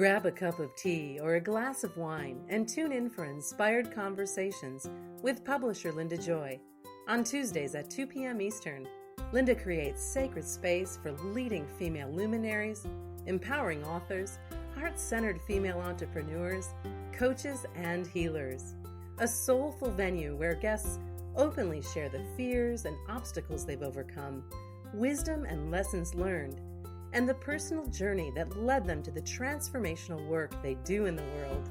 Grab a cup of tea or a glass of wine and tune in for Inspired Conversations with publisher Linda Joy. On Tuesdays at 2 p.m. Eastern, Linda creates sacred space for leading female luminaries, empowering authors, heart-centered female entrepreneurs, coaches, and healers. A soulful venue where guests openly share the fears and obstacles they've overcome, wisdom and lessons learned, and the personal journey that led them to the transformational work they do in the world.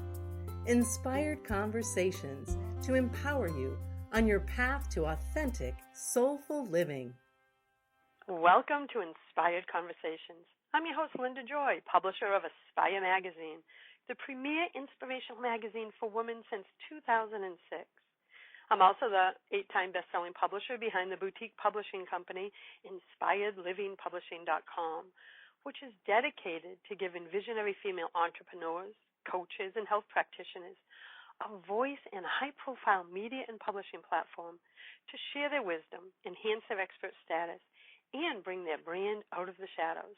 Inspired Conversations to empower you on your path to authentic, soulful living. Welcome to Inspired Conversations. I'm your host, Linda Joy, publisher of Aspire Magazine, the premier inspirational magazine for women since 2006. I'm also the 8-time best-selling publisher behind the boutique publishing company, InspiredLivingPublishing.com, which is dedicated to giving visionary female entrepreneurs, coaches, and health practitioners a voice in a high-profile media and publishing platform to share their wisdom, enhance their expert status, and bring their brand out of the shadows.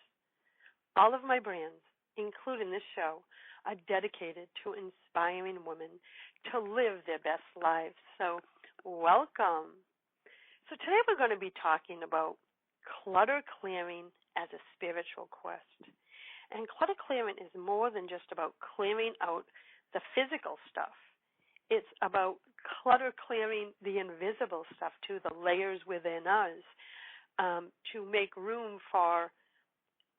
All of my brands, including this show, are dedicated to inspiring women to live their best lives. So welcome. So today we're going to be talking about clutter clearing as a spiritual quest. And clutter clearing is more than just about clearing out the physical stuff. It's about clutter clearing the invisible stuff too, the layers within us, to make room for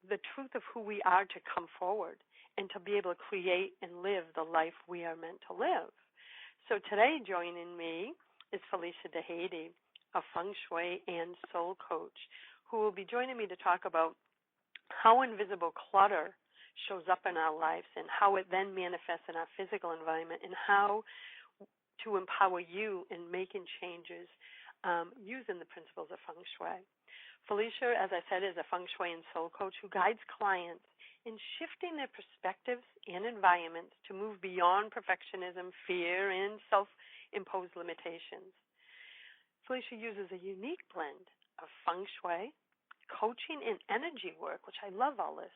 the truth of who we are to come forward and to be able to create and live the life we are meant to live. So today joining me is Felicia, a Feng Shui and soul coach, who will be joining me to talk about how invisible clutter shows up in our lives and how it then manifests in our physical environment and how to empower you in making changes using the principles of Feng Shui. Felicia, as I said, is a Feng Shui and soul coach who guides clients in shifting their perspectives and environments to move beyond perfectionism, fear, and self-imposed limitations. Felicia uses a unique blend of Feng Shui, coaching, and energy work, which I love all this,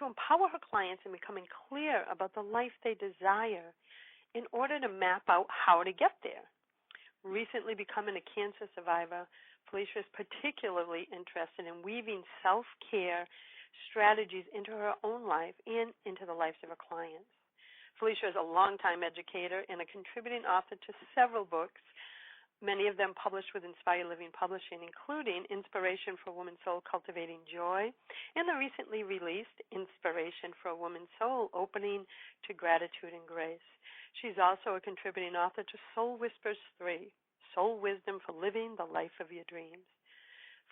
to empower her clients in becoming clear about the life they desire in order to map out how to get there. Recently becoming a cancer survivor, Felicia is particularly interested in weaving self-care strategies into her own life and into the lives of her clients. Felicia is a longtime educator and a contributing author to several books, many of them published with Inspired Living Publishing, including Inspiration for a Woman's Soul, Cultivating Joy, and the recently released Inspiration for a Woman's Soul, Opening to Gratitude and Grace. She's also a contributing author to Soul Whispers 3, Soul Wisdom for Living the Life of Your Dreams.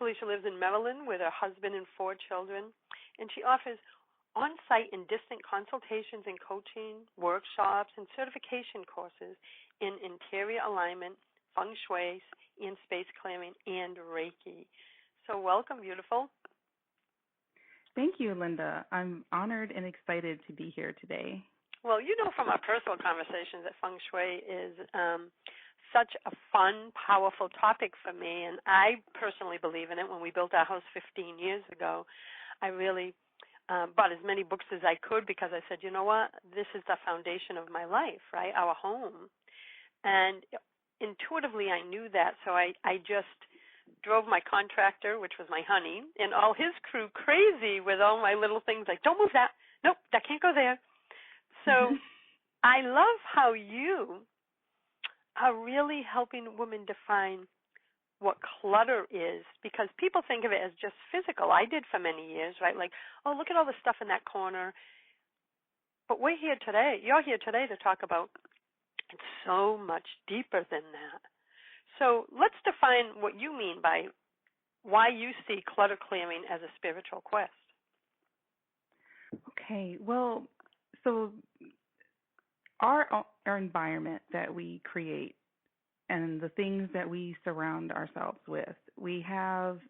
Felicia lives in Maryland with her husband and 4 children, and she offers on-site and distant consultations and coaching, workshops, and certification courses in interior alignment, Feng Shui, and space clearing, and Reiki. So welcome, beautiful. Thank you, Linda. I'm honored and excited to be here today. Well, you know from our personal conversations that Feng Shui is such a fun, powerful topic for me, and I personally believe in it. When we built our house 15 years ago, I really bought as many books as I could because I said, you know what, this is the foundation of my life, right, our home. And intuitively I knew that, so I just drove my contractor, which was my honey, and all his crew crazy with all my little things like, don't move that, nope, that can't go there. So I love how you are really helping women define what clutter is, because people think of it as just physical. I did for many years, right? Like, oh, look at all the stuff in that corner. But we're here today. You're here today to talk about it's so much deeper than that. So let's define what you mean by why you see clutter clearing as a spiritual quest. Okay, well, so our environment that we create and the things that we surround ourselves with, we have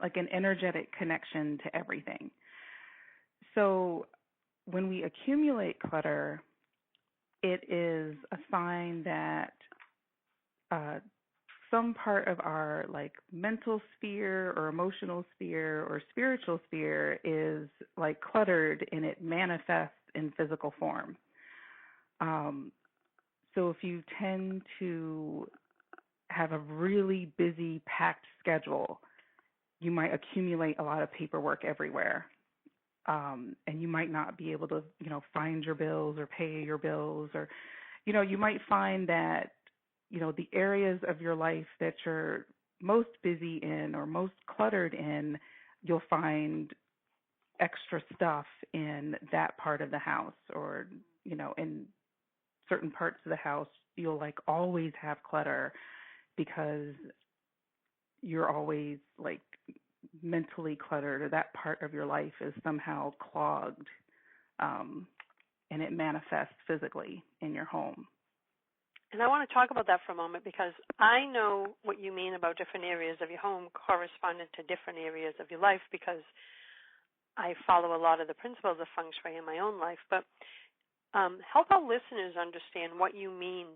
like an energetic connection to everything. So when we accumulate clutter, it is a sign that some part of our like mental sphere or emotional sphere or spiritual sphere is like cluttered and it manifests in physical form. So if you tend to have a really busy, packed schedule, you might accumulate a lot of paperwork everywhere. And you might not be able to, find your bills or pay your bills, or, you might find that, the areas of your life that you're most busy in or most cluttered in, you'll find extra stuff in that part of the house, or, in certain parts of the house, you'll like always have clutter because you're always like mentally cluttered, or that part of your life is somehow clogged, and it manifests physically in your home. And I want to talk about that for a moment, because I know what you mean about different areas of your home corresponding to different areas of your life, because I follow a lot of the principles of Feng Shui in my own life. But help our listeners understand what you mean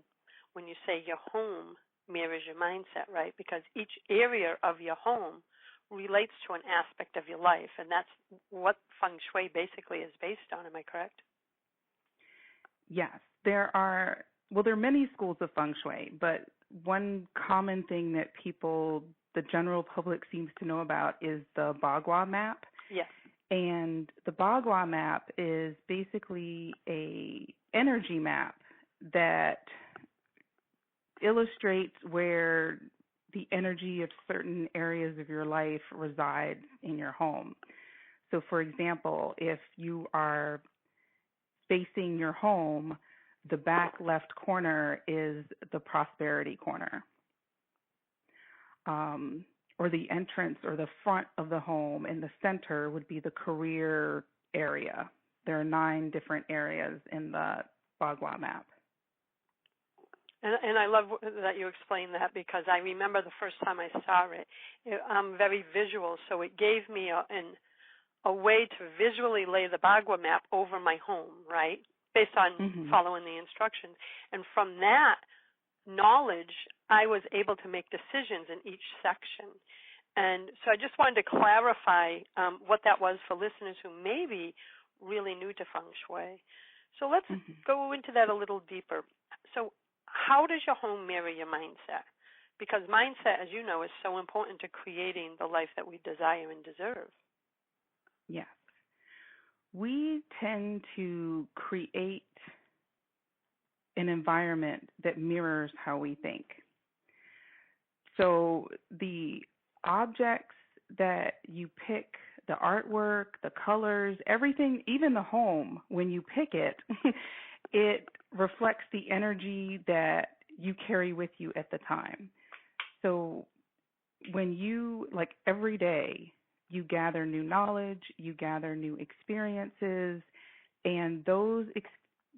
when you say your home mirrors your mindset, right? Because each area of your home relates to an aspect of your life, and that's what Feng Shui basically is based on. Am I correct? Yes, there are many schools of Feng Shui, but one common thing that the general public seems to know about is the Bagua map. Yes. And the Bagua map is basically a energy map that illustrates where the energy of certain areas of your life resides in your home. So, for example, if you are facing your home, the back left corner is the prosperity corner. Or the entrance or the front of the home in the center would be the career area. There are 9 different areas in the Bagua map. And I love that you explained that, because I remember the first time I saw it. I'm very visual, so it gave me a way to visually lay the Bagua map over my home, right, based on following the instructions. And from that knowledge, I was able to make decisions in each section. And so I just wanted to clarify what that was for listeners who may be really new to Feng Shui. So let's go into that a little deeper. So how does your home mirror your mindset? Because mindset, as you know, is so important to creating the life that we desire and deserve. Yes. We tend to create an environment that mirrors how we think. So the objects that you pick, the artwork, the colors, everything, even the home, when you pick it, it reflects the energy that you carry with you at the time. So when you, like every day, you gather new knowledge, you gather new experiences, and those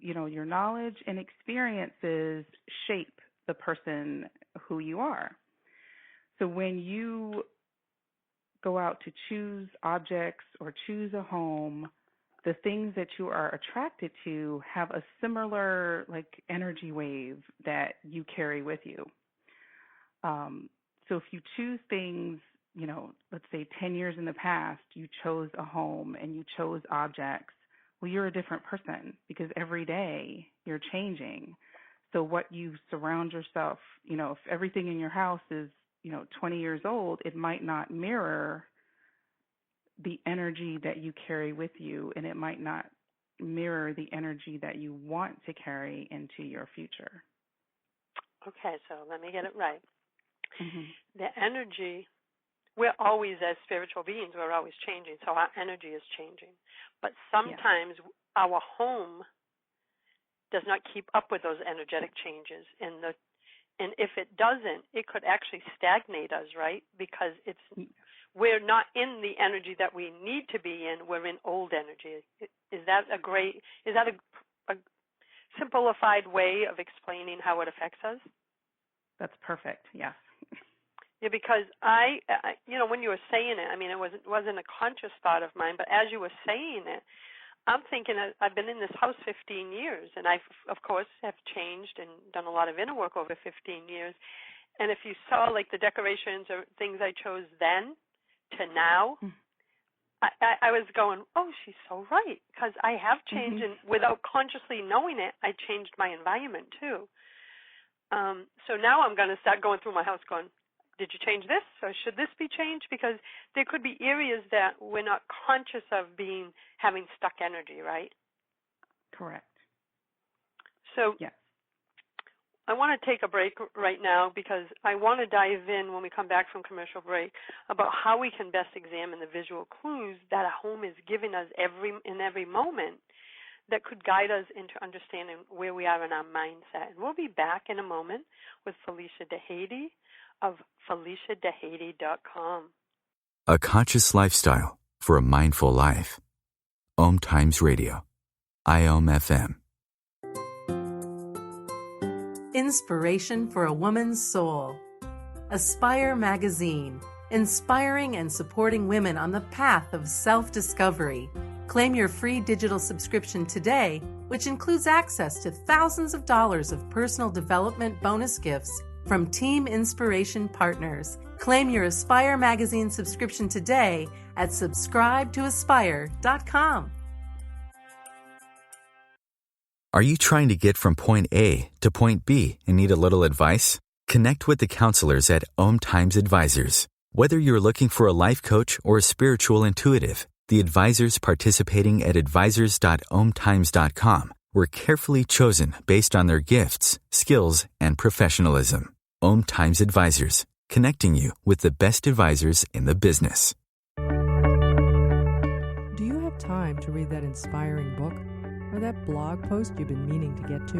your knowledge and experiences shape the person who you are. So when you go out to choose objects or choose a home, the things that you are attracted to have a similar energy wave that you carry with you. So if you choose things, let's say 10 years in the past, you chose a home and you chose objects, well, you're a different person because every day you're changing. So what you surround yourself, if everything in your house is, 20 years old, it might not mirror the energy that you carry with you, and it might not mirror the energy that you want to carry into your future. Okay, so let me get it right. The energy, we're always, as spiritual beings, we're always changing, so our energy is changing. But sometimes our home does not keep up with those energetic changes, and if it doesn't, it could actually stagnate us, right? Because we're not in the energy that we need to be in. We're in old energy. Is that a simplified way of explaining how it affects us? That's perfect. Yes. Yeah, because when you were saying it, it wasn't a conscious thought of mine, but as you were saying it, I'm thinking I've been in this house 15 years, and I, of course, have changed and done a lot of inner work over 15 years. And if you saw, the decorations or things I chose then to now, I was going, oh, she's so right, because I have changed, and without consciously knowing it, I changed my environment too. So now I'm going to start going through my house going, did you change this, or should this be changed? Because there could be areas that we're not conscious of having stuck energy, right? Correct. So yes. I want to take a break right now because I want to dive in when we come back from commercial break about how we can best examine the visual clues that a home is giving us in every moment that could guide us into understanding where we are in our mindset. And we'll be back in a moment with Felicia DeHady of FeliciaDeHady.com. A conscious lifestyle for a mindful life. OMTimes Radio. IOM FM. Inspiration for a woman's soul. Aspire Magazine, inspiring and supporting women on the path of self-discovery. Claim your free digital subscription today, which includes access to thousands of dollars of personal development bonus gifts from Team Inspiration partners. Claim your Aspire Magazine subscription today at subscribetoaspire.com. Are you trying to get from point A to point B and need a little advice? Connect with the counselors at OMTimes Advisors. Whether you're looking for a life coach or a spiritual intuitive, the advisors participating at advisors.omtimes.com were carefully chosen based on their gifts, skills, and professionalism. OMTimes Advisors, connecting you with the best advisors in the business. Do you have time to read that inspiring book or that blog post you've been meaning to get to?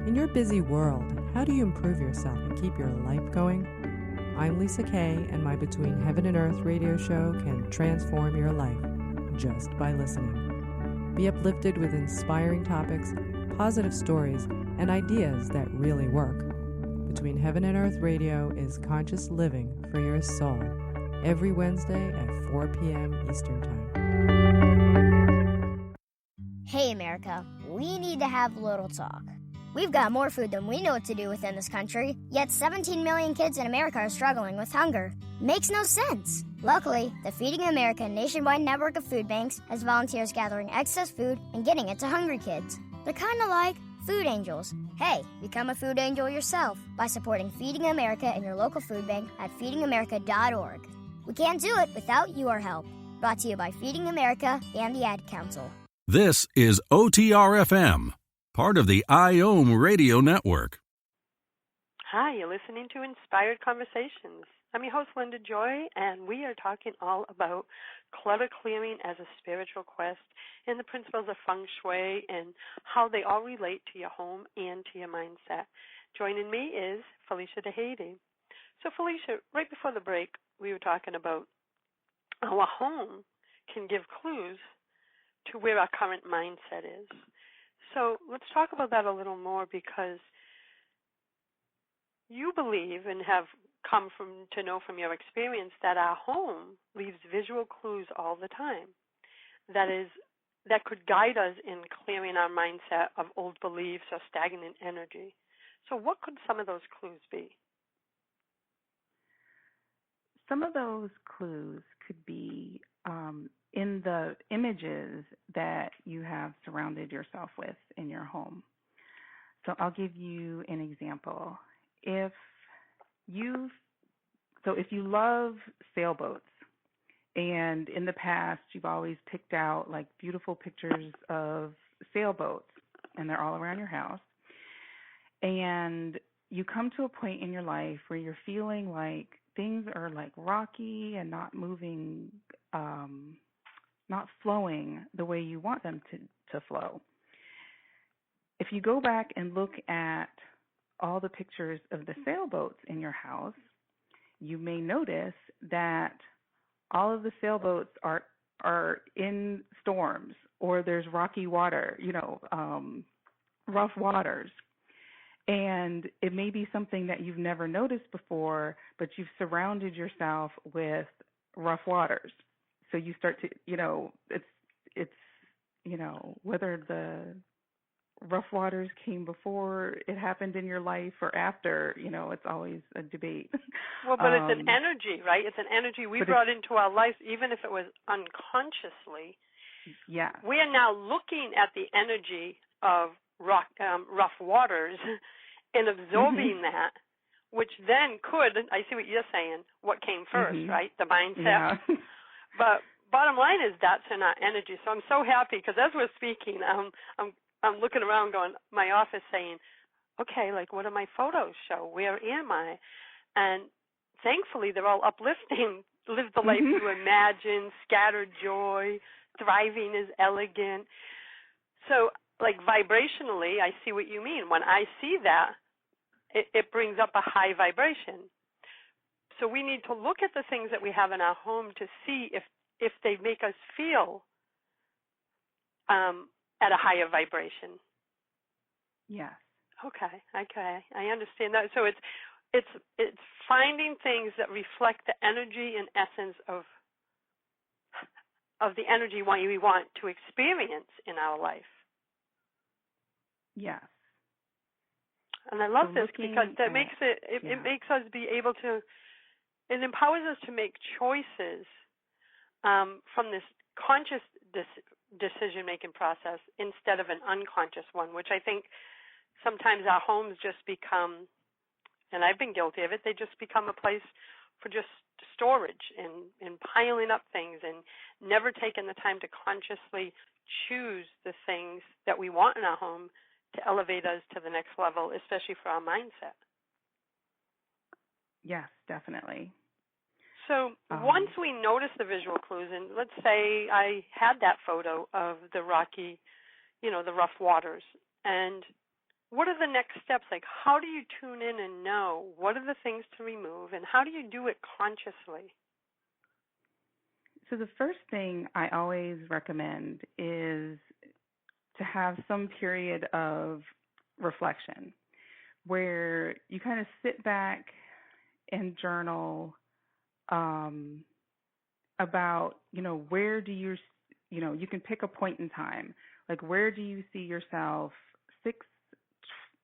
In your busy world, how do you improve yourself and keep your life going? I'm Lisa Kay, and my Between Heaven and Earth radio show can transform your life just by listening. Be uplifted with inspiring topics, positive stories, and ideas that really work. Between Heaven and Earth Radio is conscious living for your soul, every Wednesday at 4 p.m. Eastern Time. Hey, America, we need to have a little talk. We've got more food than we know what to do with in this country, yet 17 million kids in America are struggling with hunger. Makes no sense. Luckily, the Feeding America nationwide network of food banks has volunteers gathering excess food and getting it to hungry kids. They're kind of like food angels. Hey, become a food angel yourself by supporting Feeding America in your local food bank at feedingamerica.org. We can't do it without your help. Brought to you by Feeding America and the Ad Council. This is OTR-FM, part of the IOM Radio Network. Hi, you're listening to Inspired Conversations. I'm your host, Linda Joy, and we are talking all about clutter clearing as a spiritual quest and the principles of Feng Shui and how they all relate to your home and to your mindset. Joining me is Felicia DeHady. So, Felicia, right before the break, we were talking about how a home can give clues to where our current mindset is. So let's talk about that a little more, because you believe and have come to know from your experience that our home leaves visual clues all the time. That could guide us in clearing our mindset of old beliefs or stagnant energy. So what could some of those clues be? Some of those clues could be in the images that you have surrounded yourself with in your home. So I'll give you an example. If you love sailboats, and in the past you've always picked out like beautiful pictures of sailboats, and they're all around your house, and you come to a point in your life where you're feeling like things are like rocky and not moving, not flowing the way you want them to flow. If you go back and look at all the pictures of the sailboats in your house, you may notice that all of the sailboats are in storms, or there's rocky water, rough waters. And it may be something that you've never noticed before, but you've surrounded yourself with rough waters. So you start to, it's whether the rough waters came before it happened in your life or after. It's always a debate. Well, but it's an energy, right? It's an energy we brought into our lives, even if it was unconsciously. Yeah. We are now looking at the energy of rough waters and absorbing that, which then could, I see what you're saying, what came first, right? The mindset. Yeah. But bottom line is that's in our energy. So I'm so happy because as we're speaking, I'm looking around going, my office saying, okay, like what do my photos show? Where am I? And thankfully they're all uplifting. Live the life you imagine, scattered joy, thriving is elegant. So like vibrationally, I see what you mean. When I see that, it brings up a high vibration. So we need to look at the things that we have in our home to see if they make us feel at a higher vibration. Yes. Okay. I understand that. So it's finding things that reflect the energy and essence of the energy we want to experience in our life. Yes. And I love this because that makes it makes us be able to, it empowers us to make choices from this conscious decision-making process instead of an unconscious one, which I think sometimes our homes just become, and I've been guilty of it, they just become a place for just storage and piling up things and never taking the time to consciously choose the things that we want in our home to elevate us to the next level, especially for our mindset. Yes, definitely. So once we notice the visual clues, and let's say I had that photo of the rocky, the rough waters, and what are the next steps? Like, how do you tune in and know what are the things to remove, and how do you do it consciously? So the first thing I always recommend is to have some period of reflection where you kind of sit back and journal about, where do you can pick a point in time. Like, where do you see yourself 6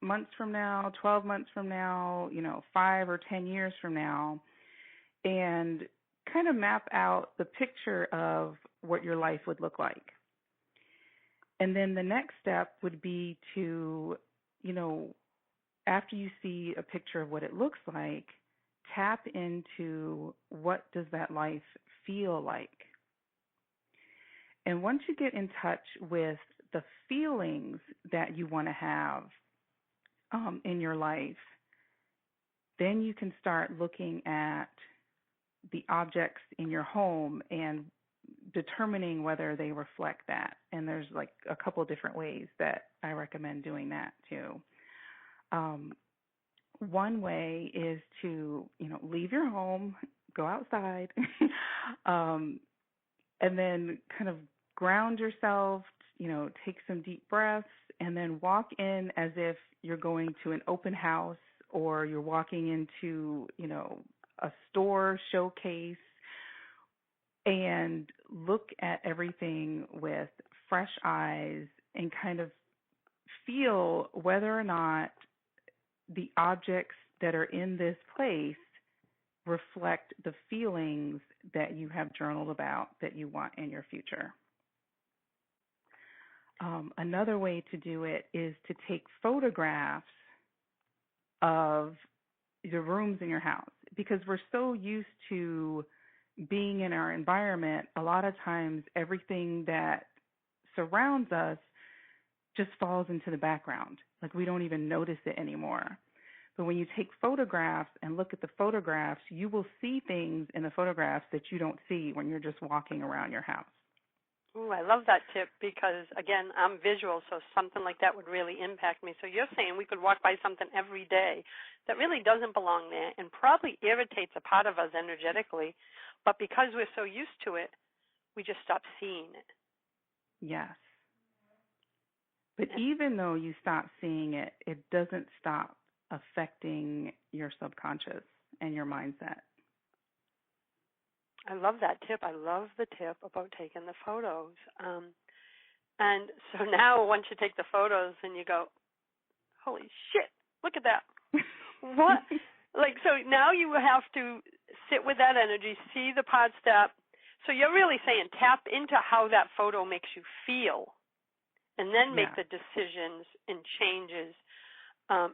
months from now, 12 months from now, 5 or 10 years from now, and kind of map out the picture of what your life would look like. And then the next step would be to, after you see a picture of what it looks like, tap into what does that life feel like. And once you get in touch with the feelings that you want to have in your life, then you can start looking at the objects in your home and determining whether they reflect that. And there's like a couple different ways that I recommend doing that too. One way is to, leave your home, go outside, and then kind of ground yourself, take some deep breaths, and then walk in as if you're going to an open house or you're walking into, a store showcase, and look at everything with fresh eyes and kind of feel whether or not the objects that are in this place reflect the feelings that you have journaled about that you want in your future. Another way to do it is to take photographs of the rooms in your house, because we're so used to being in our environment. A lot of times everything that surrounds us just falls into the background. Like, we don't even notice it anymore. But when you take photographs and look at the photographs, you will see things in the photographs that you don't see when you're just walking around your house. Ooh, I love that tip because, again, I'm visual, so something like that would really impact me. So you're saying we could walk by something every day that really doesn't belong there and probably irritates a part of us energetically, but because we're so used to it, we just stop seeing it. Yes. But even though you stop seeing it, it doesn't stop affecting your subconscious and your mindset. I love that tip. I love the tip about taking the photos. And so now once you take the photos and you go, holy shit, look at that. What? Like, so now you have to sit with that energy, see the parts that, so you're really saying tap into how that photo makes you feel, and then make the decisions and changes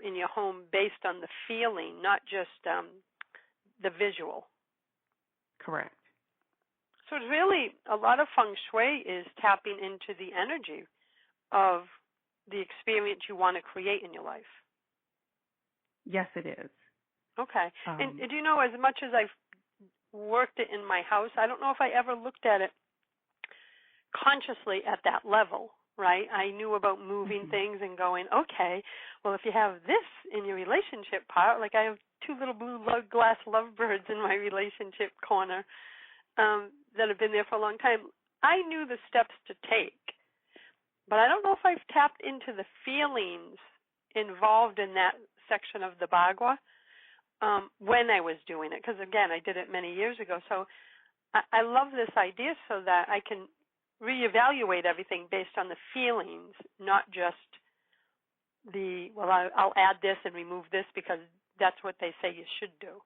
in your home based on the feeling, not just the visual. Correct. So it's really, a lot of Feng Shui is tapping into the energy of the experience you want to create in your life. Yes, it is. Okay. And do you know, as much as I've worked it in my house, I don't know if I ever looked at it consciously at that level, right? I knew about moving things and going, okay, well, if you have this in your relationship part, like I have 2 little blue glass lovebirds in my relationship corner that have been there for a long time, I knew the steps to take. But I don't know if I've tapped into the feelings involved in that section of the Bagua when I was doing it, because, again, I did it many years ago. So I love this idea so that I can reevaluate everything based on the feelings, not just the, well, I'll add this and remove this because that's what they say you should do.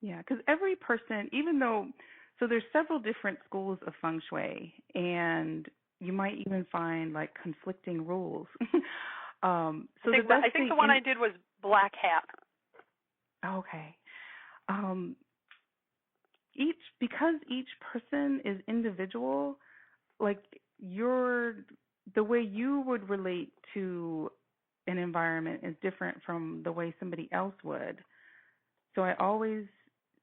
Yeah, because every person, even though, so there's several different schools of Feng Shui, and you might even find like conflicting rules. I think the one I did was black hat. Okay. Because each person is individual, like the way you would relate to an environment is different from the way somebody else would. So I always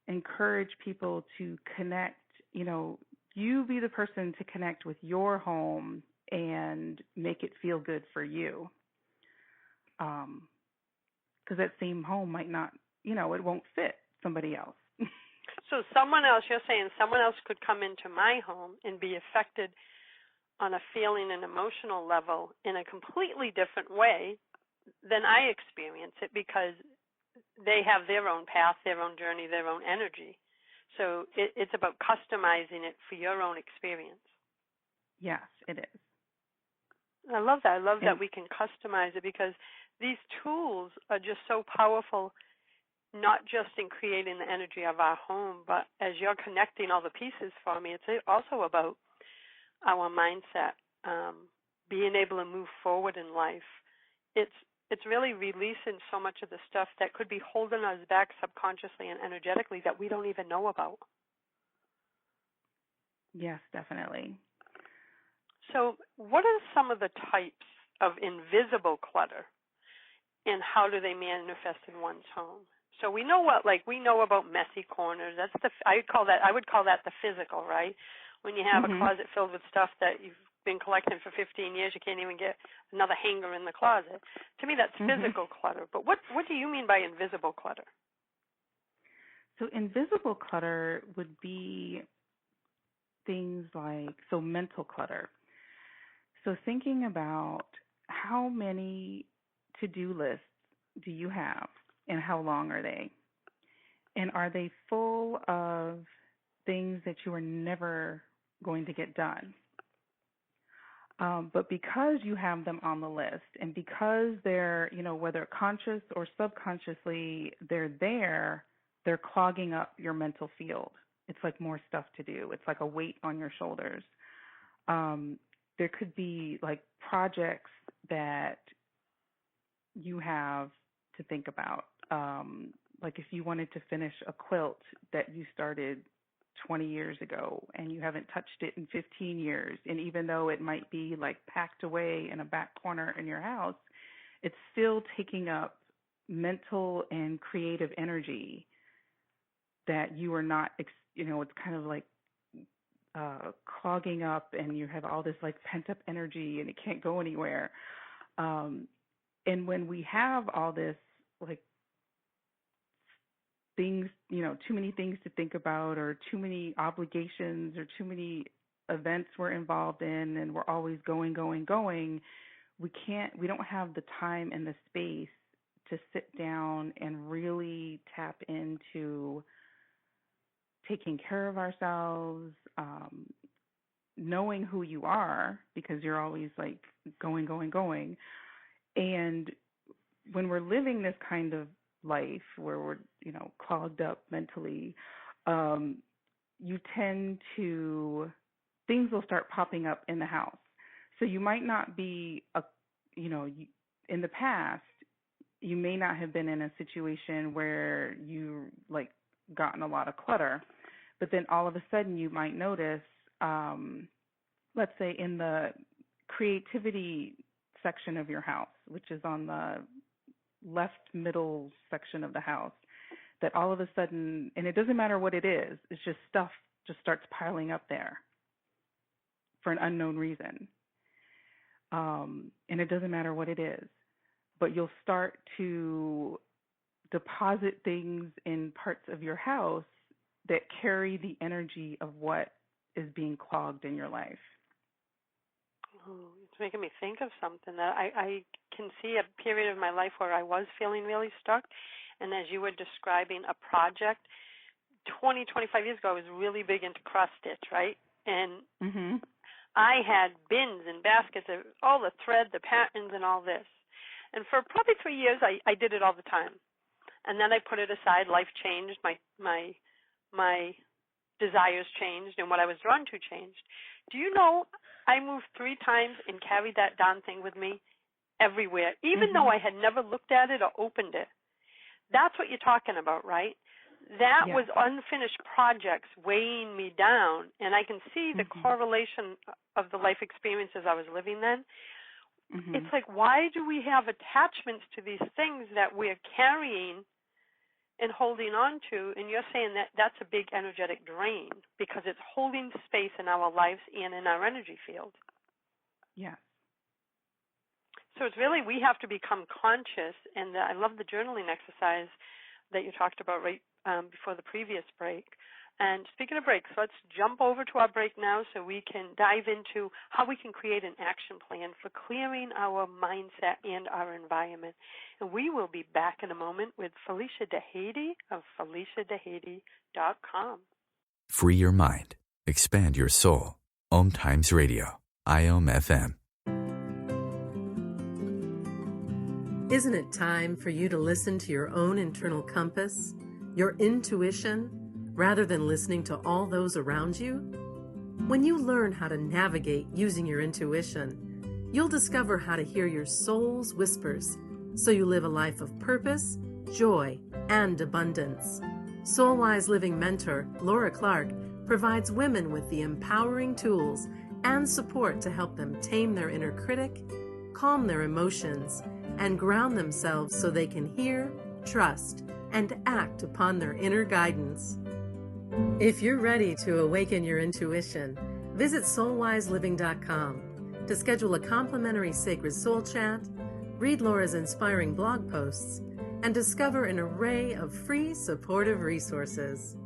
encourage people to connect, you be the person to connect with your home and make it feel good for you. Because that same home might not, it won't fit somebody else. So you're saying someone else could come into my home and be affected on a feeling and emotional level in a completely different way than I experience it, because they have their own path, their own journey, their own energy. So it's about customizing it for your own experience. Yes, it is. I love that. I love that we can customize it, because these tools are just so powerful, not just in creating the energy of our home, but as you're connecting all the pieces for me, it's also about our mindset, being able to move forward in life. It's really releasing so much of the stuff that could be holding us back subconsciously and energetically that we don't even know about. Yes, definitely. So what are some of the types of invisible clutter, and how do they manifest in one's home? So we know about messy corners. I would call that the physical, right? When you have a closet filled with stuff that you've been collecting for 15 years, you can't even get another hanger in the closet. To me, that's physical clutter. But what do you mean by invisible clutter? So invisible clutter would be things like, mental clutter. So thinking about how many to-do lists do you have and how long are they? And are they full of things that you are never going to get done? But because you have them on the list, and because they're, whether conscious or subconsciously, they're clogging up your mental field. It's like more stuff to do. It's like a weight on your shoulders. There could be like projects that you have to think about. Like if you wanted to finish a quilt that you started 20 years ago and you haven't touched it in 15 years, and even though it might be like packed away in a back corner in your house, it's still taking up mental and creative energy that you are not, it's kind of like clogging up, and you have all this like pent up energy and it can't go anywhere. And when we have all this like things, too many things to think about, or too many obligations, or too many events we're involved in, and we're always going, we don't have the time and the space to sit down and really tap into taking care of ourselves, knowing who you are, because you're always like going. And when we're living this kind of life where we're, clogged up mentally, you tend to, things will start popping up in the house. So you might not be, in the past, you may not have been in a situation where you like gotten a lot of clutter, but then all of a sudden you might notice, let's say in the creativity section of your house, which is on the left middle section of the house, that all of a sudden, and it doesn't matter what it is, it's just stuff just starts piling up there for an unknown reason. And it doesn't matter what it is, but you'll start to deposit things in parts of your house that carry the energy of what is being clogged in your life. Oh, it's making me think of something that I can see a period of my life where I was feeling really stuck. And as you were describing a project, 20, 25 years ago, I was really big into cross stitch, right? And I had bins and baskets of all the thread, the patterns, and all this. And for probably 3 years, I did it all the time. And then I put it aside. Life changed. My desires changed, and what I was drawn to changed. Do you know I moved 3 times and carried that darn thing with me everywhere, even though I had never looked at it or opened it? That's what you're talking about, right? That was unfinished projects weighing me down, and I can see the correlation of the life experiences I was living then. It's like, why do we have attachments to these things that we're carrying and holding on to? And you're saying that that's a big energetic drain because it's holding space in our lives and in our energy field. Yeah. So it's really, we have to become conscious, and I love the journaling exercise that you talked about right before the previous break. And speaking of breaks, let's jump over to our break now so we can dive into how we can create an action plan for clearing our mindset and our environment. And we will be back in a moment with Felicia DeHady of FeliciaDeHady.com. Free your mind. Expand your soul. OMTimes Radio. IOM FM. Isn't it time for you to listen to your own internal compass, your intuition, rather than listening to all those around you? When you learn how to navigate using your intuition, you'll discover how to hear your soul's whispers so you live a life of purpose, joy, and abundance. Soulwise Living mentor Laura Clark provides women with the empowering tools and support to help them tame their inner critic, calm their emotions, and ground themselves so they can hear, trust, and act upon their inner guidance. If you're ready to awaken your intuition, visit soulwiseliving.com to schedule a complimentary Sacred Soul chat, read Laura's inspiring blog posts, and discover an array of free supportive resources.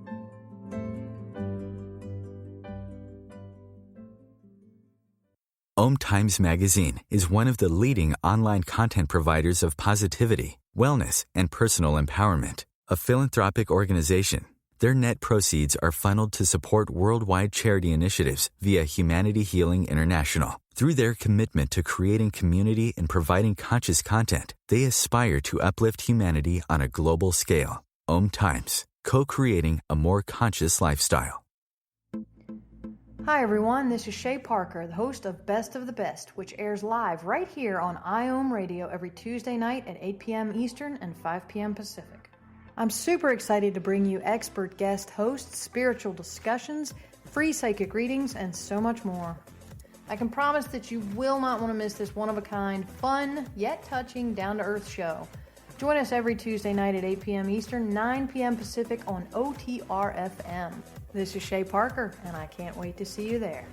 OMTimes Magazine is one of the leading online content providers of positivity, wellness, and personal empowerment. A philanthropic organization, their net proceeds are funneled to support worldwide charity initiatives via Humanity Healing International. Through their commitment to creating community and providing conscious content, they aspire to uplift humanity on a global scale. OMTimes, co-creating a more conscious lifestyle. Hi everyone, this is Shay Parker, the host of Best of the Best, which airs live right here on IOM Radio every Tuesday night at 8 p.m. Eastern and 5 p.m. Pacific. I'm super excited to bring you expert guest hosts, spiritual discussions, free psychic readings, and so much more. I can promise that you will not want to miss this one-of-a-kind, fun, yet touching, down-to-earth show. Join us every Tuesday night at 8 p.m. Eastern, 9 p.m. Pacific on OTR-FM. This is Shay Parker, and I can't wait to see you there.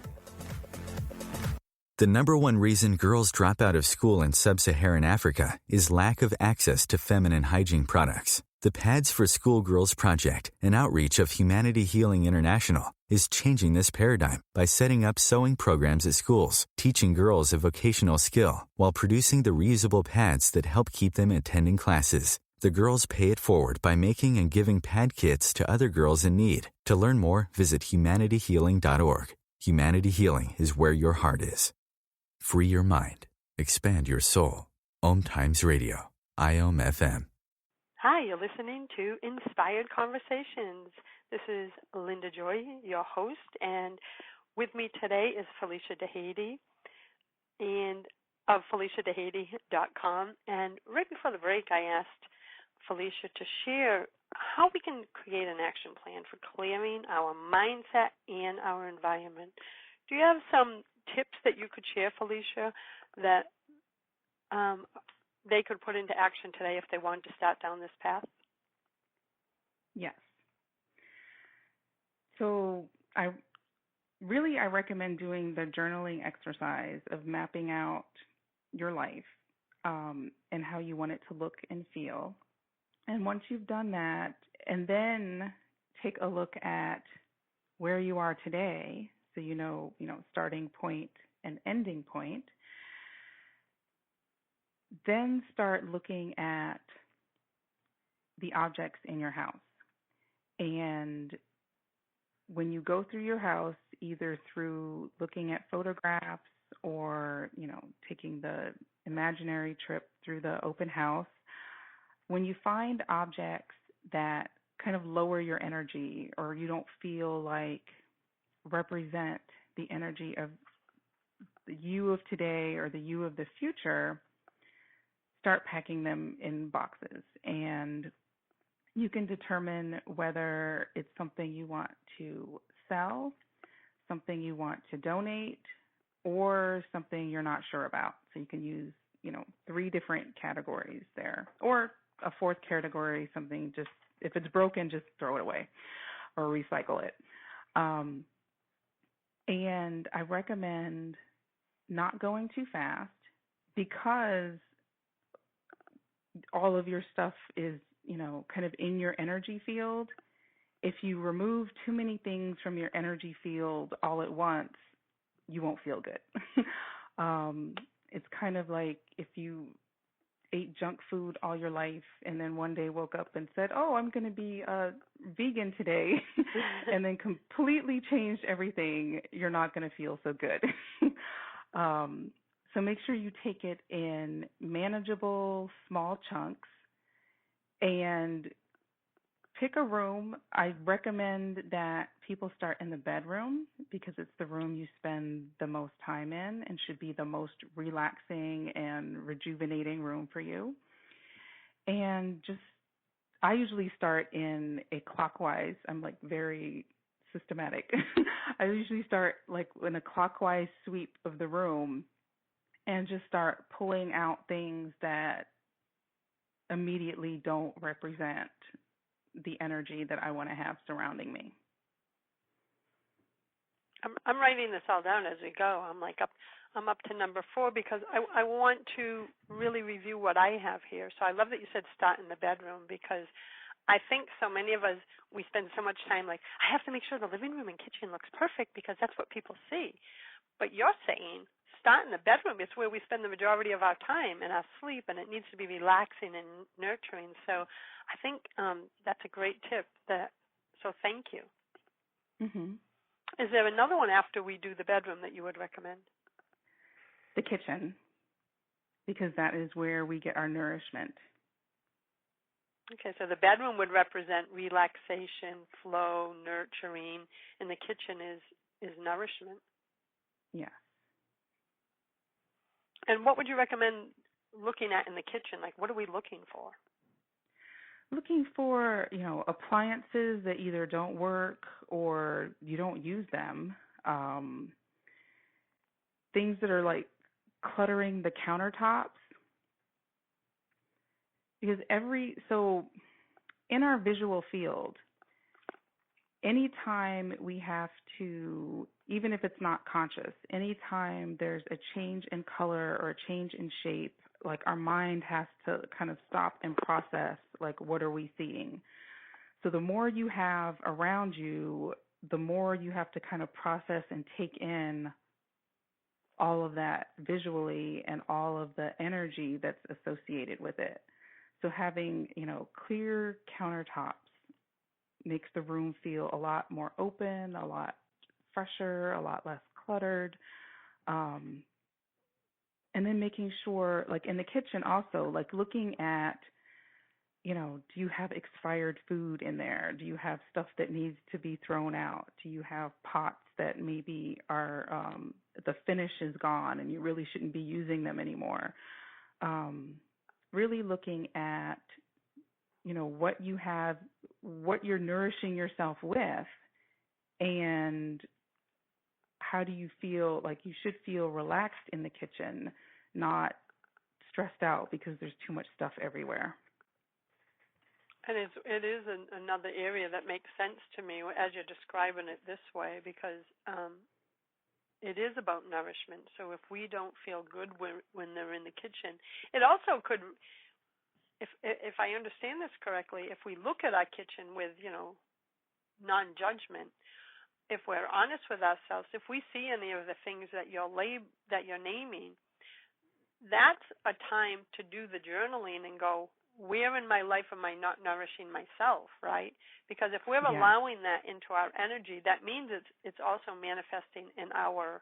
The number one reason girls drop out of school in sub-Saharan Africa is lack of access to feminine hygiene products. The Pads for Schoolgirls Project, an outreach of Humanity Healing International, is changing this paradigm by setting up sewing programs at schools, teaching girls a vocational skill, while producing the reusable pads that help keep them attending classes. The girls pay it forward by making and giving pad kits to other girls in need. To learn more, visit humanityhealing.org. Humanity Healing is where your heart is. Free your mind. Expand your soul. OMTimes Radio. IOM FM. Hi, you're listening to Inspired Conversations. This is Linda Joy, your host, and with me today is Felicia DeHady and of FeliciaDeHady.com. And right before the break, I asked Felicia to share how we can create an action plan for clearing our mindset and our environment. Do you have some tips that you could share, Felicia, that they could put into action today if they wanted to start down this path? Yes. So I recommend doing the journaling exercise of mapping out your life and how you want it to look and feel. And once you've done that, and then take a look at where you are today, so you know, starting point and ending point, then start looking at the objects in your house. And when you go through your house, either through looking at photographs or, taking the imaginary trip through the open house, when you find objects that kind of lower your energy or you don't feel like represent the energy of the you of today or the you of the future, start packing them in boxes. And you can determine whether it's something you want to sell, something you want to donate, or something you're not sure about. So you can use, 3 different categories there. Or a 4th category, something just, if it's broken, just throw it away or recycle it. And I recommend not going too fast because all of your stuff is, kind of in your energy field. If you remove too many things from your energy field all at once, you won't feel good. It's kind of like if you ate junk food all your life and then one day woke up and said, oh, I'm going to be a vegan today, and then completely changed everything, you're not going to feel so good. So make sure you take it in manageable, small chunks and pick a room. I recommend that people start in the bedroom because it's the room you spend the most time in and should be the most relaxing and rejuvenating room for you. And I usually start in a clockwise. I'm like very systematic. I usually start like in a clockwise sweep of the room and just start pulling out things that immediately don't represent the energy that I want to have surrounding me. I'm writing this all down as we go. I'm up to number 4 because I want to really review what I have here. So I love that you said start in the bedroom because I think so many of us, we spend so much time like, I have to make sure the living room and kitchen looks perfect because that's what people see. But you're saying start in the bedroom. It's where we spend the majority of our time and our sleep, and it needs to be relaxing and nurturing. So I think that's a great tip. So thank you. Mm-hmm. Is there another one after we do the bedroom that you would recommend? The kitchen, because that is where we get our nourishment. Okay, so the bedroom would represent relaxation, flow, nurturing, and the kitchen is nourishment. Yeah. And what would you recommend looking at in the kitchen? Like, what are we looking for? Looking for, appliances that either don't work or you don't use them. Things that are like cluttering the countertops. Because so in our visual field, anytime we have to, even if it's not conscious, anytime there's a change in color or a change in shape, like our mind has to kind of stop and process, like, what are we seeing? So the more you have around you, the more you have to kind of process and take in all of that visually and all of the energy that's associated with it. So having, clear countertops makes the room feel a lot more open, a lot fresher, a lot less cluttered. And then making sure, like in the kitchen also, like looking at, do you have expired food in there? Do you have stuff that needs to be thrown out? Do you have pots that maybe are, the finish is gone and you really shouldn't be using them anymore? Really looking at, what you have, what you're nourishing yourself with, and how do you feel like you should feel relaxed in the kitchen, not stressed out because there's too much stuff everywhere. And it is another area that makes sense to me as you're describing it this way, because it is about nourishment. So if we don't feel good when they're in the kitchen, it also could, if I understand this correctly, if we look at our kitchen with, non-judgment, if we're honest with ourselves, if we see any of the things that you're naming, that's a time to do the journaling and go, where in my life am I not nourishing myself, right? Because if we're allowing that into our energy, that means it's also manifesting in our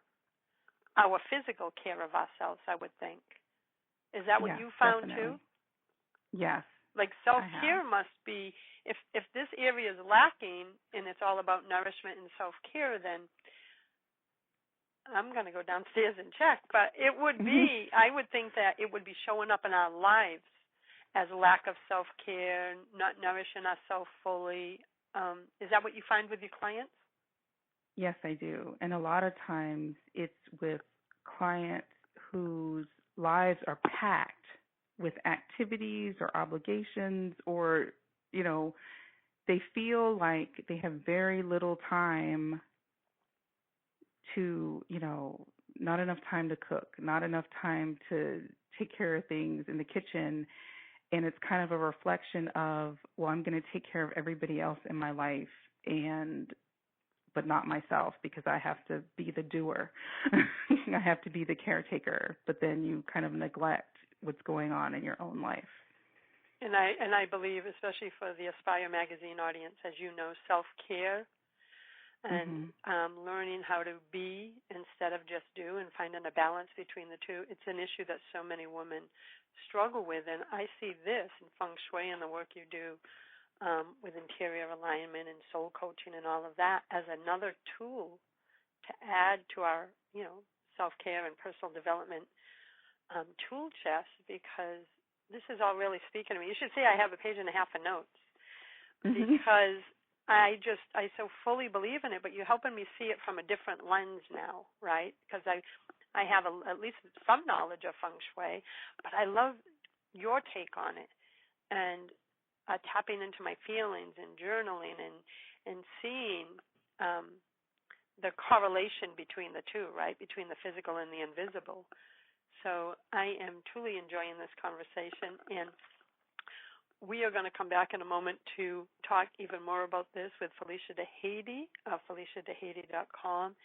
physical care of ourselves, I would think. Is that what you found definitely. too? Yes. Like self-care must be, if this area is lacking and it's all about nourishment and self-care, then I'm going to go downstairs and check. But it would be, I would think that it would be showing up in our lives as a lack of self-care, not nourishing ourselves fully. Is that what you find with your clients? Yes, I do. And a lot of times it's with clients whose lives are packed with activities or obligations, or, they feel like they have very little time to, not enough time to cook, not enough time to take care of things in the kitchen. And it's kind of a reflection of, well, I'm going to take care of everybody else in my life, but not myself, because I have to be the doer. I have to be the caretaker. But then you kind of neglect what's going on in your own life. And I believe, especially for the Aspire magazine audience, as you know, self-care and learning how to be instead of just do, and finding a balance between the two, it's an issue that so many women struggle with. And I see this in Feng Shui and the work you do with interior alignment and soul coaching and all of that as another tool to add to our, self-care and personal development tool chest, because this is all really speaking to me. You should see I have a page and a half of notes because I so fully believe in it, but you're helping me see it from a different lens now, right? Because I have at least some knowledge of Feng Shui, but I love your take on it, and tapping into my feelings and journaling and seeing the correlation between the two, right, between the physical and the invisible. So I am truly enjoying this conversation, and we are going to come back in a moment to talk even more about this with Felicia DeHady of FeliciaDeHady.com,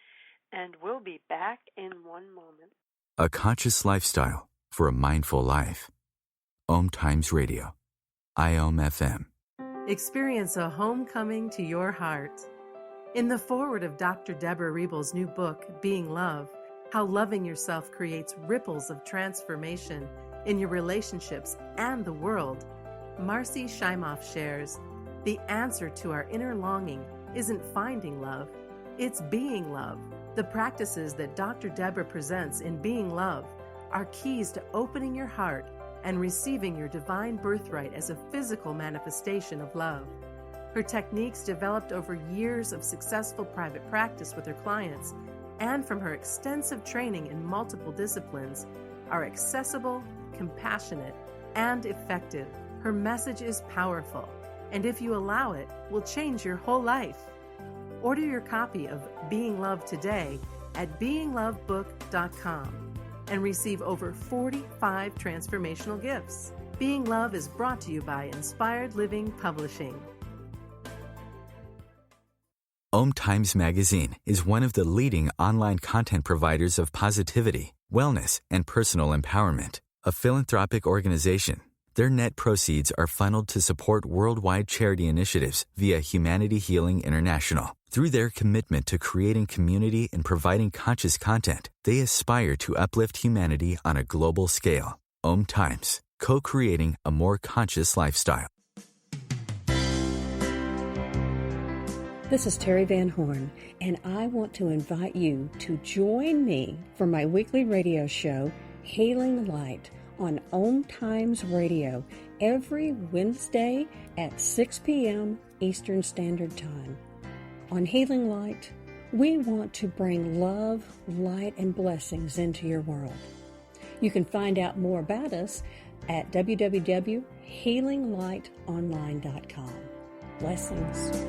and we'll be back in one moment. A conscious lifestyle for a mindful life. OMTimes Radio. IOM FM. Experience a homecoming to your heart. In the foreword of Dr. Deborah Riebel's new book, Being Love, How Loving Yourself Creates Ripples of Transformation in Your Relationships and the World, Marcy Shimoff shares, the answer to our inner longing isn't finding love, it's being love. The practices that Dr. Deborah presents in Being Love are keys to opening your heart and receiving your divine birthright as a physical manifestation of love. Her techniques, developed over years of successful private practice with her clients and from her extensive training in multiple disciplines, are accessible, compassionate, and effective. Her message is powerful, and if you allow it, will change your whole life. Order your copy of Being Love today at beinglovebook.com and receive over 45 transformational gifts. Being Love is brought to you by Inspired Living Publishing. OMTimes Magazine is one of the leading online content providers of positivity, wellness, and personal empowerment. A philanthropic organization, their net proceeds are funneled to support worldwide charity initiatives via Humanity Healing International Through their commitment to creating community and providing conscious content, they aspire to uplift humanity on a global scale. OMTimes, co-creating a more conscious lifestyle. This is Terry Van Horn, and I want to invite you to join me for my weekly radio show, Hailing Light, on OMTimes Radio, every Wednesday at 6 p.m. Eastern Standard Time. On Hailing Light, we want to bring love, light, and blessings into your world. You can find out more about us at www.healinglightonline.com. Blessings.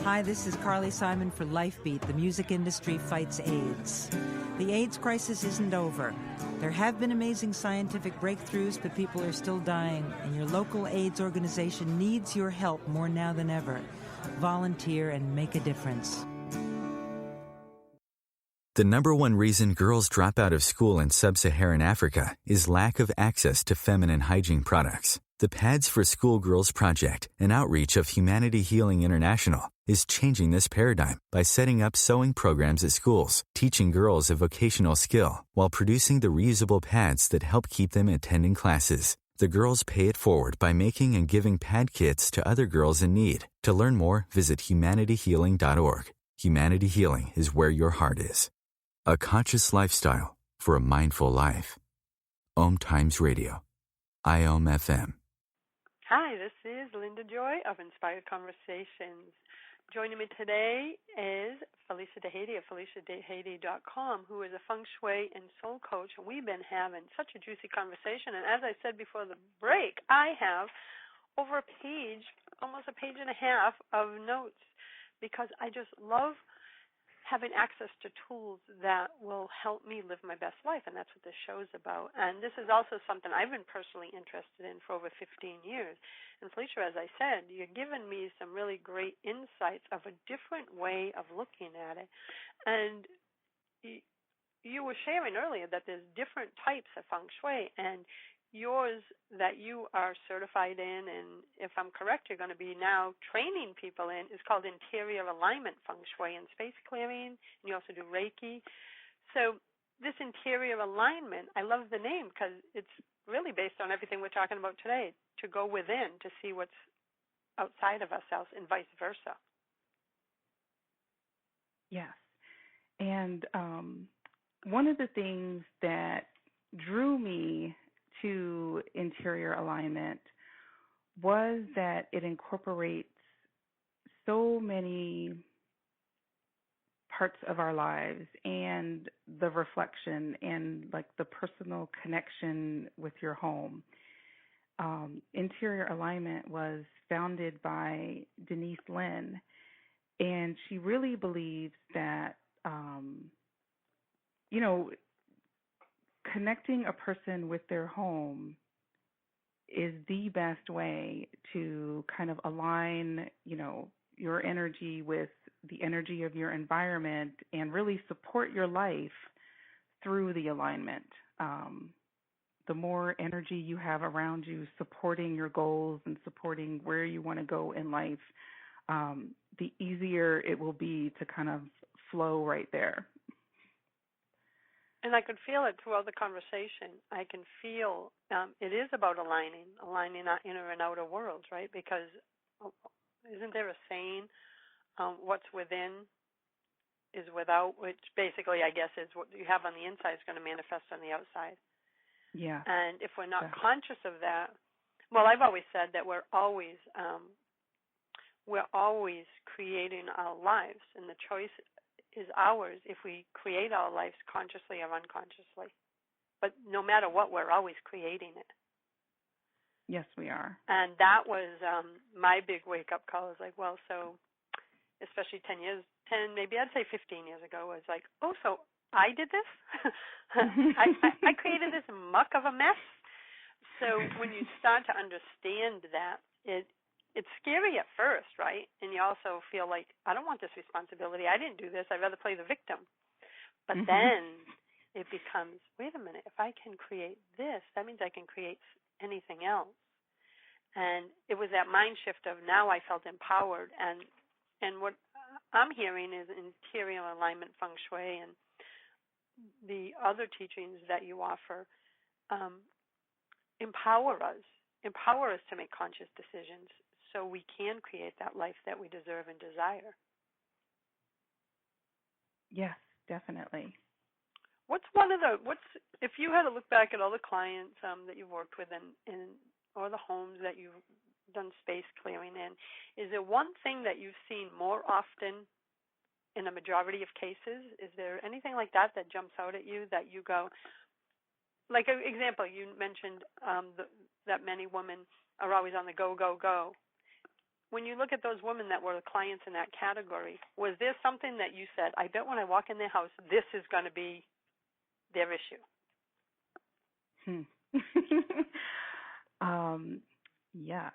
Hi, this is Carly Simon for LifeBeat. The music industry fights AIDS. The AIDS crisis isn't over. There have been amazing scientific breakthroughs, but people are still dying, and your local AIDS organization needs your help more now than ever. Volunteer and make a difference. The number one reason girls drop out of school in sub-Saharan Africa is lack of access to feminine hygiene products. The Pads for Schoolgirls Project, an outreach of Humanity Healing International, is changing this paradigm by setting up sewing programs at schools, teaching girls a vocational skill, while producing the reusable pads that help keep them attending classes. The girls pay it forward by making and giving pad kits to other girls in need. To learn more, visit humanityhealing.org. Humanity Healing is where your heart is. A conscious lifestyle for a mindful life. OMTimes Radio. IOM FM. Hi, this is Linda Joy of Inspired Conversations. Joining me today is Felicia DeHady of FeliciaDeHady.com, who is a Feng Shui and soul coach. And we've been having such a juicy conversation. And as I said before the break, I have over a page, almost a page and a half of notes, because I just love having access to tools that will help me live my best life, and that's what this show is about. And this is also something I've been personally interested in for over 15 years. And Felicia, as I said, you're giving me some really great insights of a different way of looking at it. And you were sharing earlier that there's different types of Feng Shui, and yours that you are certified in, and if I'm correct, you're going to be now training people in, is called Interior Alignment Feng Shui and Space Clearing, and you also do Reiki. So this interior alignment, I love the name because it's really based on everything we're talking about today, to go within, to see what's outside of ourselves and vice versa. Yes. And one of the things that drew me to interior alignment was that it incorporates so many parts of our lives and the reflection and like the personal connection with your home. Interior alignment was founded by Denise Lynn, and she really believes that, connecting a person with their home is the best way to kind of align, your energy with the energy of your environment and really support your life through the alignment. The more energy you have around you supporting your goals and supporting where you want to go in life, the easier it will be to kind of flow right there. And I could feel it throughout the conversation. I can feel it is about aligning our inner and outer worlds, right? Because isn't there a saying, what's within is without, which basically I guess is what you have on the inside is going to manifest on the outside. Yeah. And if we're not conscious of that, well, I've always said that we're always creating our lives, and the choice is ours if we create our lives consciously or unconsciously. But no matter what, we're always creating it. Yes, we are. And that was my big wake-up call. Is like, well, so especially 10, maybe I'd say 15 years ago, was like, oh, so I did this? I created this muck of a mess? So when you start to understand that, it's scary at first, right? And you also feel like, I don't want this responsibility. I didn't do this. I'd rather play the victim. But then it becomes, wait a minute, if I can create this, that means I can create anything else. And it was that mind shift of now I felt empowered. And what I'm hearing is interior alignment feng shui and the other teachings that you offer empower us to make conscious decisions so we can create that life that we deserve and desire. Yes, definitely. If you had to look back at all the clients that you've worked with and or the homes that you've done space clearing in, is there one thing that you've seen more often in a majority of cases? Is there anything like that jumps out at you that you go, like an example, you mentioned that many women are always on the go, go, go. When you look at those women that were the clients in that category, was there something that you said, I bet when I walk in their house, this is going to be their issue? Yes.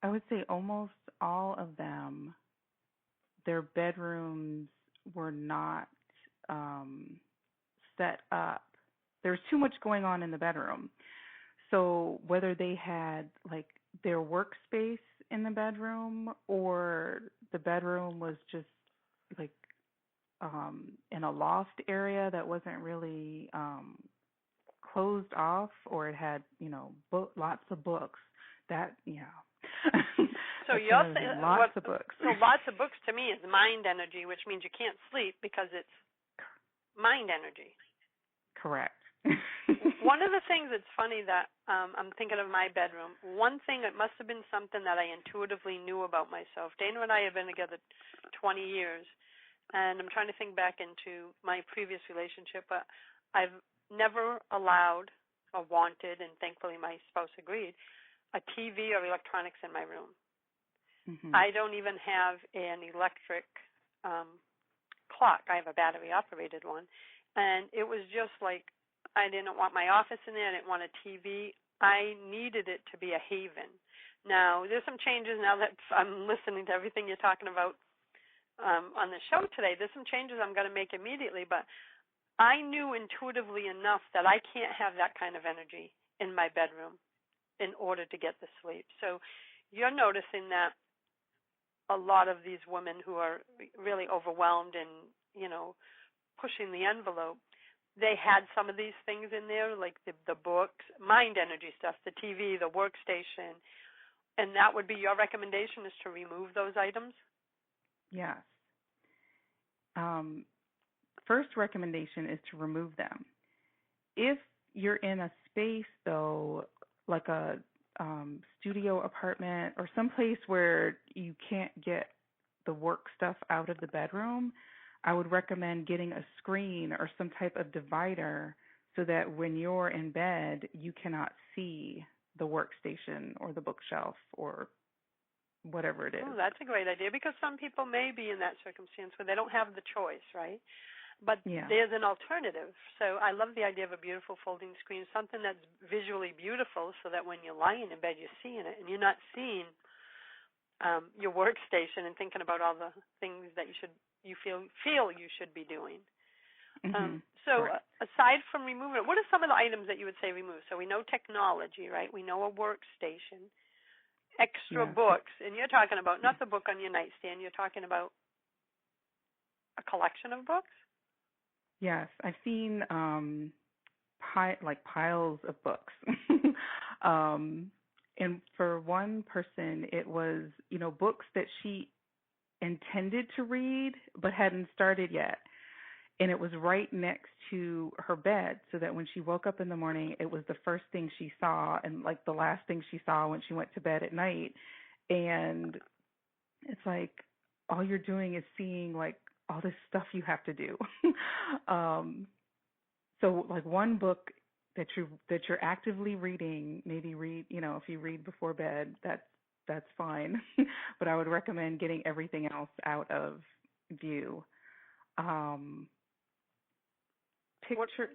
I would say almost all of them, their bedrooms were not set up. There was too much going on in the bedroom. So whether they had like their workspace in the bedroom or the bedroom was just like in a loft area that wasn't really closed off, or it had, lots of books. That, yeah. So you're saying lots of books. So lots of books to me is mind energy, which means you can't sleep because it's mind energy. Correct. One of the things that's funny that I'm thinking of my bedroom, one thing, it must have been something that I intuitively knew about myself. Dana and I have been together 20 years, and I'm trying to think back into my previous relationship, but I've never allowed or wanted, and thankfully my spouse agreed, a TV or electronics in my room. Mm-hmm. I don't even have an electric clock. I have a battery-operated one. And it was just like I didn't want my office in there. I didn't want a TV. I needed it to be a haven. Now, there's some changes now that I'm listening to everything you're talking about on the show today. There's some changes I'm going to make immediately, but I knew intuitively enough that I can't have that kind of energy in my bedroom in order to get the sleep. So you're noticing that a lot of these women who are really overwhelmed and, pushing the envelope, they had some of these things in there, like the books, mind energy stuff, the TV, the workstation, and that would be your recommendation, is to remove those items? Yes. First recommendation is to remove them. If you're in a space, though, like a studio apartment or someplace where you can't get the work stuff out of the bedroom, I would recommend getting a screen or some type of divider so that when you're in bed, you cannot see the workstation or the bookshelf or whatever it is. Oh, that's a great idea, because some people may be in that circumstance where they don't have the choice, right? But there's an alternative. So I love the idea of a beautiful folding screen, something that's visually beautiful so that when you're lying in bed, you're seeing it and you're not seeing your workstation and thinking about all the things that you feel you should be doing. Mm-hmm. So aside from removing it, what are some of the items that you would say remove? So we know technology, right? We know a workstation, extra books, and you're talking about not the book on your nightstand. You're talking about a collection of books? Yes, I've seen piles of books. And for one person, it was, books that she intended to read but hadn't started yet. And it was right next to her bed, so that when she woke up in the morning, it was the first thing she saw and like the last thing she saw when she went to bed at night. And it's like all you're doing is seeing like all this stuff you have to do. So like one book that you're actively reading, maybe read, if you read before bed, that's fine. But I would recommend getting everything else out of view.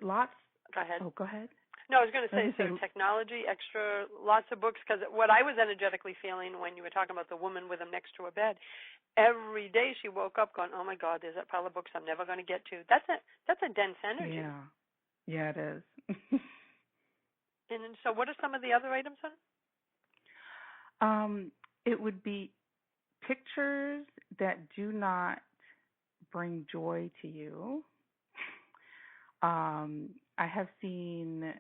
Lots. Go ahead. Oh, go ahead. No, I was going to say, so technology, extra, lots of books, because what I was energetically feeling when you were talking about the woman with them next to her bed, every day she woke up going, oh my God, there's that pile of books I'm never going to get to. That's a dense energy. Yeah, it is. And so what are some of the other items then? It would be pictures that do not bring joy to you. I have seen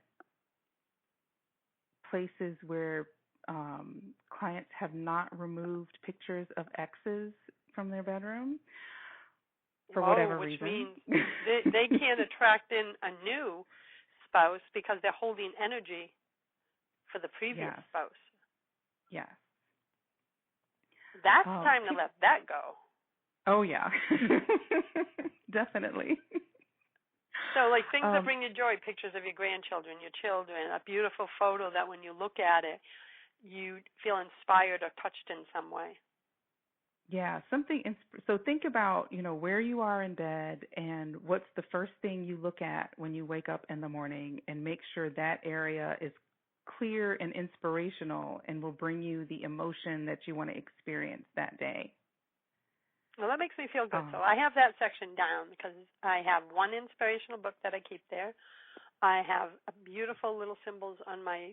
places where clients have not removed pictures of exes from their bedroom for whatever which reason. Means they can't attract in a new spouse because they're holding energy for the previous spouse. Yes. That's time to let that go. Oh, yeah. Definitely. So, like, things that bring you joy, pictures of your grandchildren, your children, a beautiful photo that when you look at it, you feel inspired or touched in some way. Yeah, so think about, where you are in bed and what's the first thing you look at when you wake up in the morning, and make sure that area is clear and inspirational and will bring you the emotion that you want to experience that day. Well, that makes me feel good. So I have that section down because I have one inspirational book that I keep there. I have beautiful little symbols on my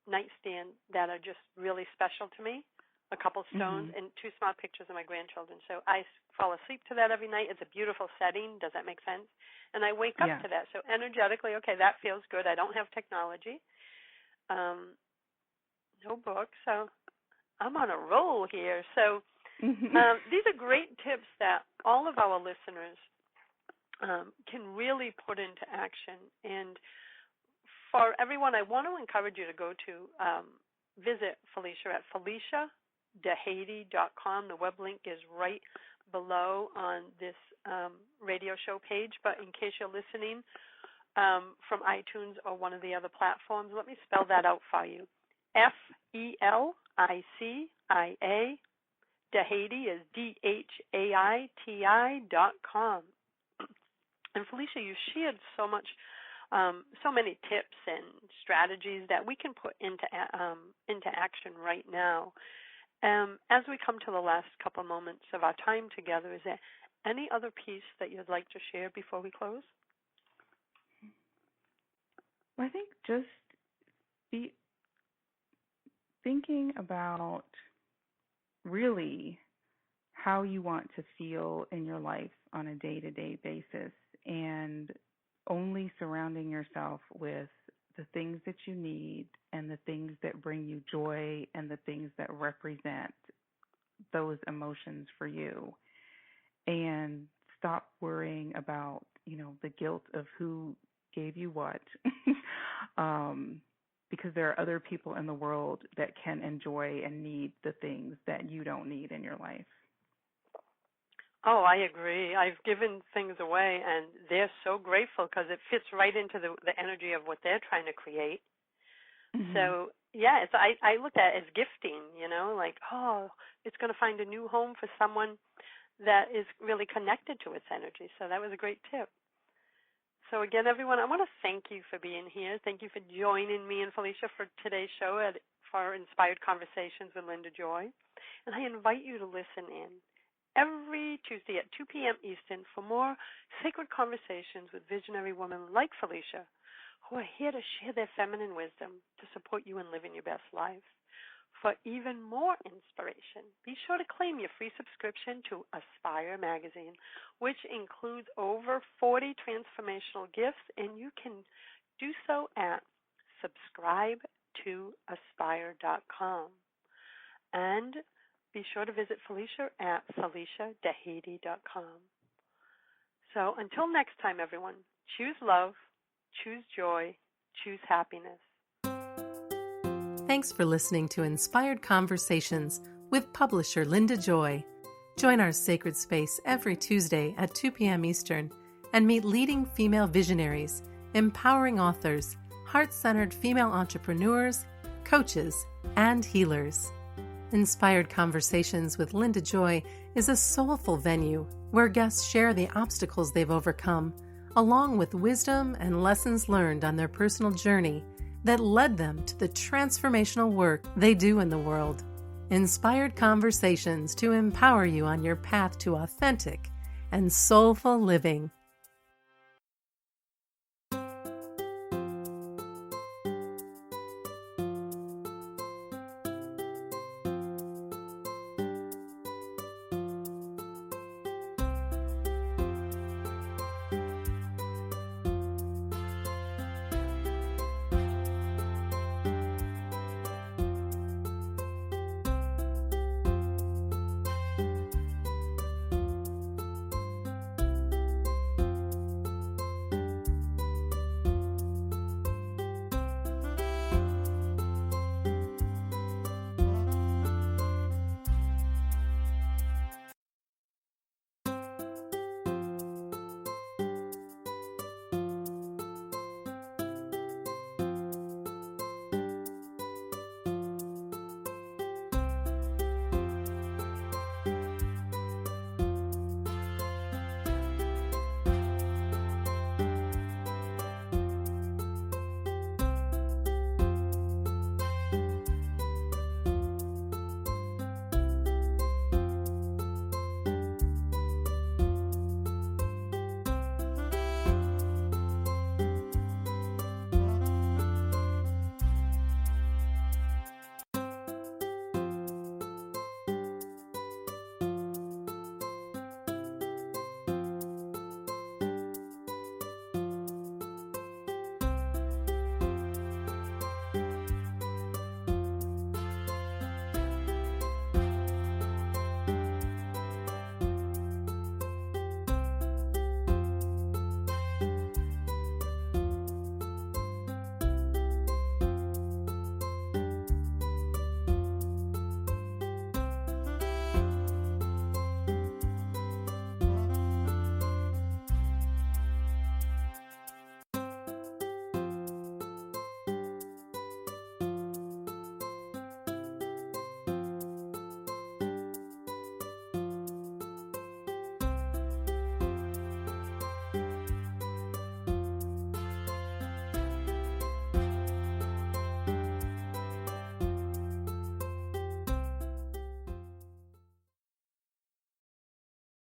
nightstand that are just really special to me, a couple stones, and 2 small pictures of my grandchildren. So I fall asleep to that every night. It's a beautiful setting. Does that make sense? And I wake up to that. So energetically, okay, that feels good. I don't have technology. No book. So I'm on a roll here. So these are great tips that all of our listeners can really put into action. And for everyone, I want to encourage you to go to visit Felicia at FeliciaDeHaty.com. The web link is right below on this radio show page. But in case you're listening from iTunes or one of the other platforms, let me spell that out for you. FELICIA. Dehaty is DHAITI.com. And Felicia, you shared so many tips and strategies that we can put into action right now. As we come to the last couple moments of our time together, is there any other piece that you'd like to share before we close? Well, I think just be thinking about really how you want to feel in your life on a day-to-day basis, and only surrounding yourself with the things that you need and the things that bring you joy and the things that represent those emotions for you. And stop worrying about, the guilt of who gave you what. Because there are other people in the world that can enjoy and need the things that you don't need in your life. Oh, I agree. I've given things away, and they're so grateful because it fits right into the energy of what they're trying to create. So, yeah, I look at it as gifting, it's going to find a new home for someone that is really connected to its energy. So that was a great tip. So again, everyone, I want to thank you for being here. Thank you for joining me and Felicia for today's show for Inspired Conversations with Linda Joy. And I invite you to listen in every Tuesday at 2 p.m. Eastern for more sacred conversations with visionary women like Felicia, who are here to share their feminine wisdom to support you in living your best life. For even more inspiration, be sure to claim your free subscription to Aspire magazine, which includes over 40 transformational gifts, and you can do so at subscribetoaspire.com. And be sure to visit Felicia at FeliciaDeHaty.com. So until next time, everyone, choose love, choose joy, choose happiness. Thanks for listening to Inspired Conversations with publisher Linda Joy. Join our sacred space every Tuesday at 2 p.m. Eastern and meet leading female visionaries, empowering authors, heart-centered female entrepreneurs, coaches, and healers. Inspired Conversations with Linda Joy is a soulful venue where guests share the obstacles they've overcome, along with wisdom and lessons learned on their personal journey that led them to the transformational work they do in the world. Inspired Conversations to empower you on your path to authentic and soulful living.